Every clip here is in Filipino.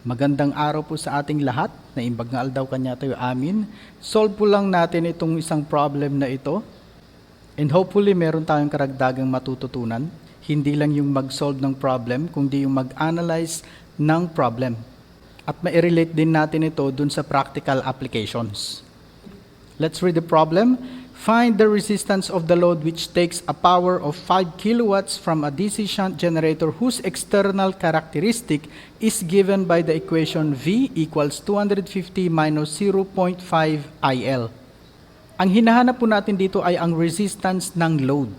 Magandang araw po sa ating lahat. Naimbag nga aldaw kanya tayo amin. Solve po lang natin itong isang problem na ito. And hopefully meron tayong karagdagang matututunan. Hindi lang yung mag-solve ng problem, kundi yung mag-analyze ng problem. At ma-relate din natin ito dun sa practical applications. Let's read the problem. Find the resistance of the load which takes a power of 5 kilowatts from a DC shunt generator whose external characteristic is given by the equation V equals 250 minus 0.5 IL. Ang hinahanap po natin dito ay ang resistance ng load.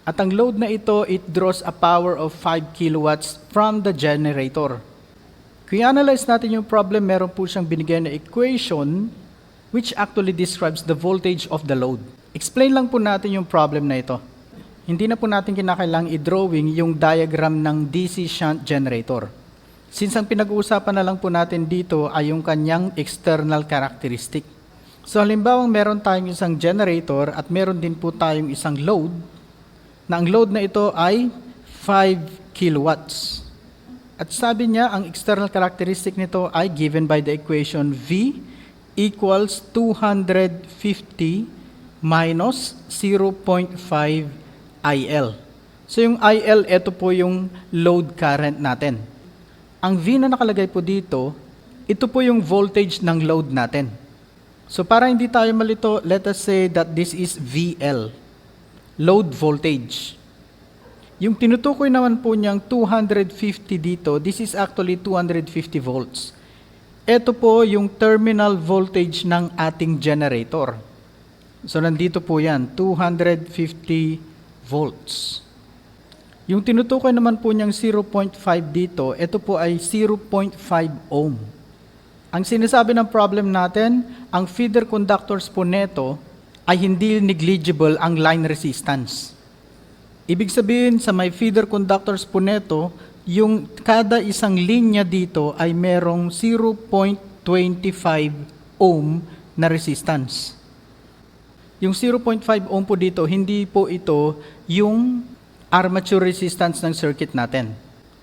At ang load na ito, it draws a power of 5 kilowatts from the generator. Kung i-analyze natin yung problem, meron po siyang binigyan na equation which actually describes the voltage of the load. Explain lang po natin yung problem na ito. Hindi na po natin kinakailangang i-drawing yung diagram ng DC shunt generator. Since ang pinag-uusapan na lang po natin dito ay yung kanyang external characteristic. So halimbawa meron tayong isang generator at meron din po tayong isang load na ang load na ito ay 5 kilowatts. At sabi niya ang external characteristic nito ay given by the equation V equals 250 minus 0.5 IL. So yung IL, ito po yung load current natin. Ang V na nakalagay po dito, ito po yung voltage ng load natin. So para hindi tayo malito, let us say that this is VL, load voltage. Yung tinutukoy naman po niyang 250 dito, this is actually 250 volts. Ito po yung terminal voltage ng ating generator. So nandito po yan, 250 volts. Yung tinutukoy naman po niyang 0.5 dito, ito po ay 0.5 ohm. Ang sinasabi ng problem natin, ang feeder conductors po neto ay hindi negligible ang line resistance. Ibig sabihin sa may feeder conductors po neto, yung kada isang linya dito ay merong 0.25 ohm na resistance. Yung 0.5 ohm po dito, hindi po ito yung armature resistance ng circuit natin.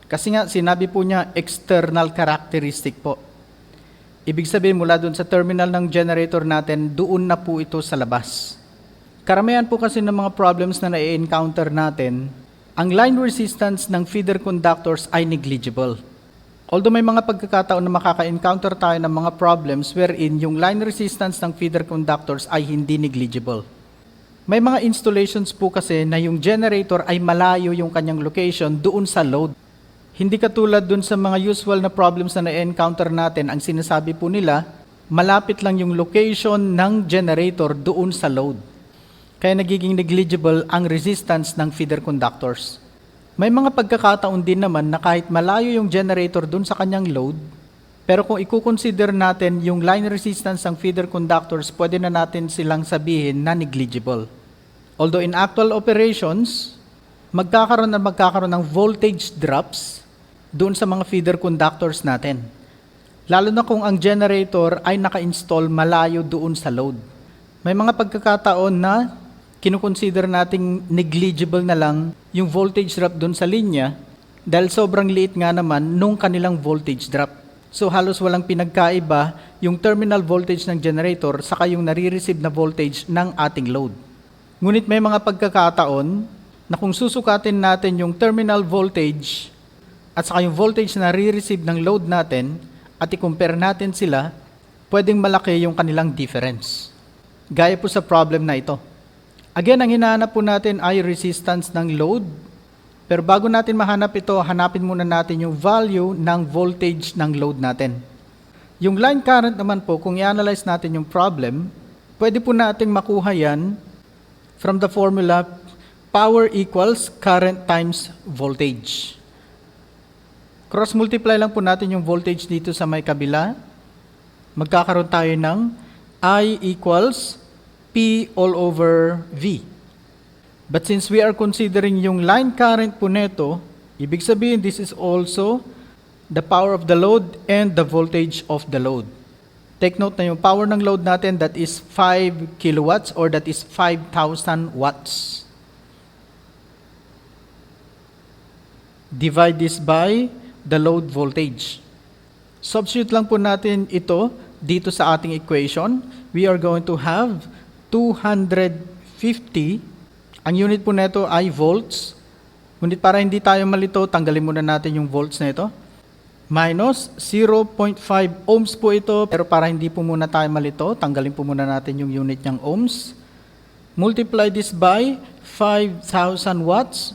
Kasi nga, sinabi po niya external characteristic po. Ibig sabihin mula doon sa terminal ng generator natin, doon na po ito sa labas. Karamihan po kasi ng mga problems na na-encounter natin, ang line resistance ng feeder conductors ay negligible. Although may mga pagkakataon na makaka-encounter tayo ng mga problems wherein yung line resistance ng feeder conductors ay hindi negligible. May mga installations po kasi na yung generator ay malayo yung kanyang location doon sa load. Hindi katulad doon sa mga usual na problems na na-encounter natin, ang sinasabi po nila, malapit lang yung location ng generator doon sa load. Kaya nagiging negligible ang resistance ng feeder conductors. May mga pagkakataon din naman na kahit malayo yung generator dun sa kanyang load, pero kung i-consider natin yung line resistance ng feeder conductors, pwede na natin silang sabihin na negligible. Although in actual operations, magkakaroon ng voltage drops dun sa mga feeder conductors natin. Lalo na kung ang generator ay naka-install malayo doon sa load. May mga pagkakataon na kinukonsider nating negligible na lang yung voltage drop doon sa linya dahil sobrang liit nga naman nung kanilang voltage drop. So halos walang pinagkaiba yung terminal voltage ng generator saka yung nare-receive na voltage ng ating load. Ngunit may mga pagkakataon na kung susukatin natin yung terminal voltage at saka yung voltage na nare-receive ng load natin at i-compare natin sila, pwedeng malaki yung kanilang difference. Gaya po sa problem na ito. Again, ang hinahanap po natin ay resistance ng load. Pero bago natin mahanap ito, hanapin muna natin yung value ng voltage ng load natin. Yung line current naman po, kung i-analyze natin yung problem, pwede po natin makuha yan from the formula power equals current times voltage. Cross-multiply lang po natin yung voltage dito sa may kabila. Magkakaroon tayo ng I equals P all over V. But since we are considering yung line current po neto, ibig sabihin this is also the power of the load and the voltage of the load. Take note na yung power ng load natin, that is 5 kilowatts or that is 5,000 watts. Divide this by the load voltage. Substitute lang po natin ito dito sa ating equation. We are going to have 250. Ang unit po nito ay volts. Ngunit para hindi tayo malito, tanggalin muna natin yung volts na ito. Minus 0.5 ohms po ito. Pero para hindi po muna tayo malito, tanggalin po muna natin yung unit niyang ohms. Multiply this by 5,000 watts.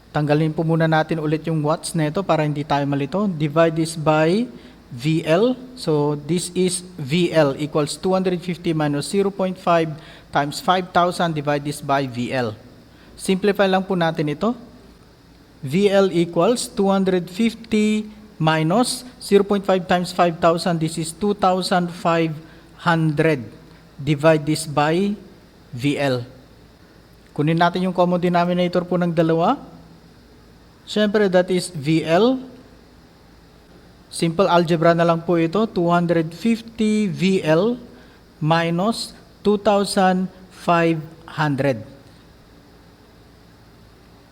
Tanggalin po muna natin ulit yung watts na ito para hindi tayo malito. Divide this by VL. So this is VL equals 250 minus 0.5 times 5,000. Divide this by VL. Simplify lang po natin ito. VL equals 250 minus 0.5 times 5,000. This is 2,500. Divide this by VL. Kunin natin yung common denominator po ng dalawa. Siyempre, that is VL. Simple algebra na lang po ito. 250 VL minus 2,500.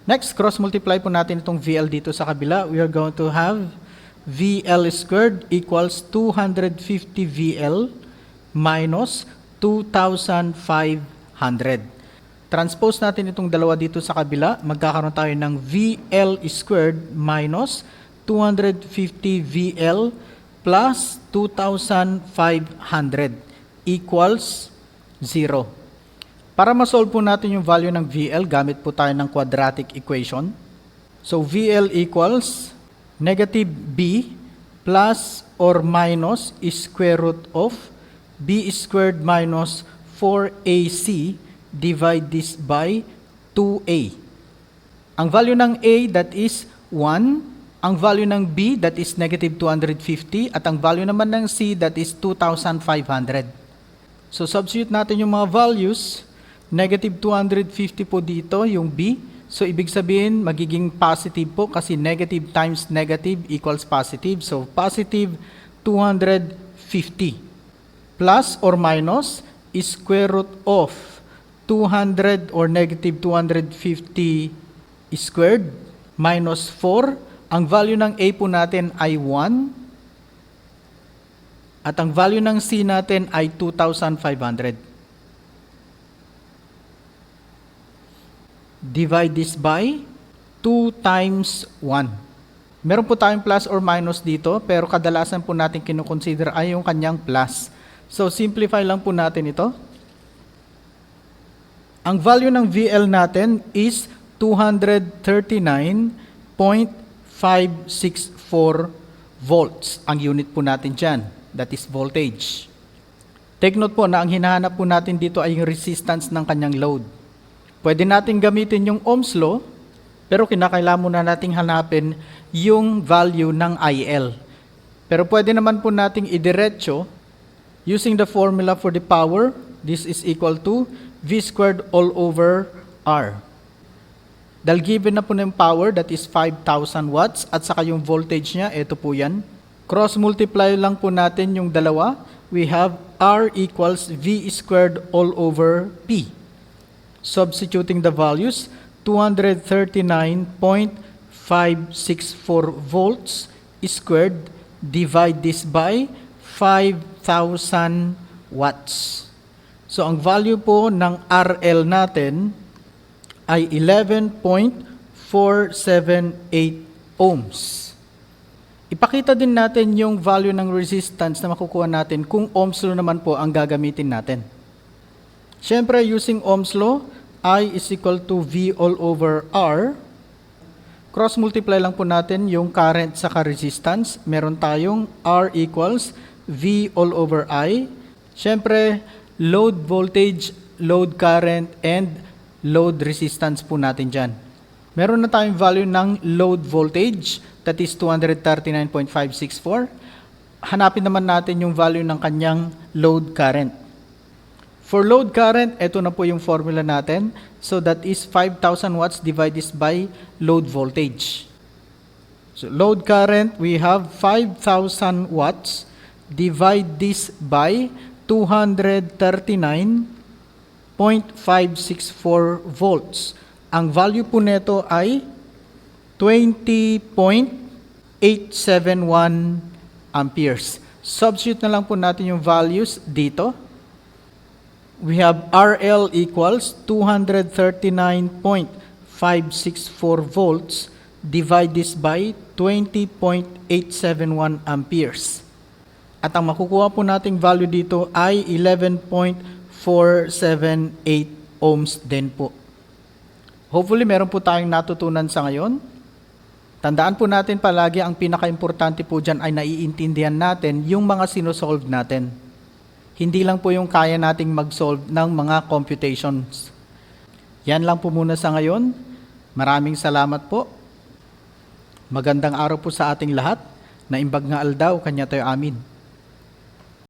Next, cross-multiply po natin itong VL dito sa kabila. We are going to have VL squared equals 250 VL minus 2,500. Transpose natin itong dalawa dito sa kabila. Magkakaroon tayo ng VL squared minus 250 VL plus 2,500 equals 0. Para ma-solve po natin yung value ng VL, gamit po tayo ng quadratic equation. So VL equals negative B plus or minus square root of B squared minus 4AC. Divide this by 2A. Ang value ng A, that is 1. Ang value ng B, that is negative 250. At ang value naman ng C, that is 2,500. So substitute natin yung mga values. Negative 250 po dito, yung B. So ibig sabihin, magiging positive po kasi negative times negative equals positive. So positive 250 plus or minus square root of 200 or negative 250 squared minus 4. Ang value ng A po natin ay 1. At ang value ng C natin ay 2,500. Divide this by 2 times 1. Meron po tayong plus or minus dito, pero kadalasan po natin kinukonsider ay yung kanyang plus. So simplify lang po natin ito. Ang value ng VL natin is 239.564 volts. Ang unit po natin dyan, that is voltage. Take note po na ang hinahanap po natin dito ay yung resistance ng kanyang load. Pwede natin gamitin yung Ohm's law, pero kinakailangan muna nating hanapin yung value ng IL. Pero pwede naman po nating idiretso using the formula for the power. This is equal to V squared all over R. Dahil given na po ng power, that is 5,000 watts, at saka yung voltage niya, ito po yan. Cross-multiply lang po natin yung dalawa. We have R equals V squared all over P. Substituting the values, 239.564 volts squared, divide this by 5,000 watts. So ang value po ng RL natin ay 11.478 ohms. Ipakita din natin yung value ng resistance na makukuha natin kung Ohm's law naman po ang gagamitin natin. Siyempre, using Ohm's law, I is equal to V all over R. Cross-multiply lang po natin yung current sa resistance. Meron tayong R equals V all over I. Siyempre, load voltage, load current, and load resistance po natin dyan. Meron na tayong value ng load voltage, that is 239.564. Hanapin naman natin yung value ng kanyang load current. For load current, ito na po yung formula natin. So that is 5,000 watts divided by load voltage. So load current, we have 5,000 watts. Divide this by 239.564 volts. Ang value po nito ay 20.2 871 amperes. Substitute na lang po natin yung values dito. We have RL equals 239.564 volts. Divide this by 20.871 amperes. At ang makukuha po nating value dito ay 11.478 ohms din po. Hopefully meron po tayong natutunan sa ngayon. Tandaan po natin palagi ang pinaka-importante po dyan ay naiintindihan natin yung mga sinosolve natin. Hindi lang po yung kaya nating mag-solve ng mga computations. Yan lang po muna sa ngayon. Maraming salamat po. Magandang araw po sa ating lahat. Naimbag nga aldaw, kanya tayo amin.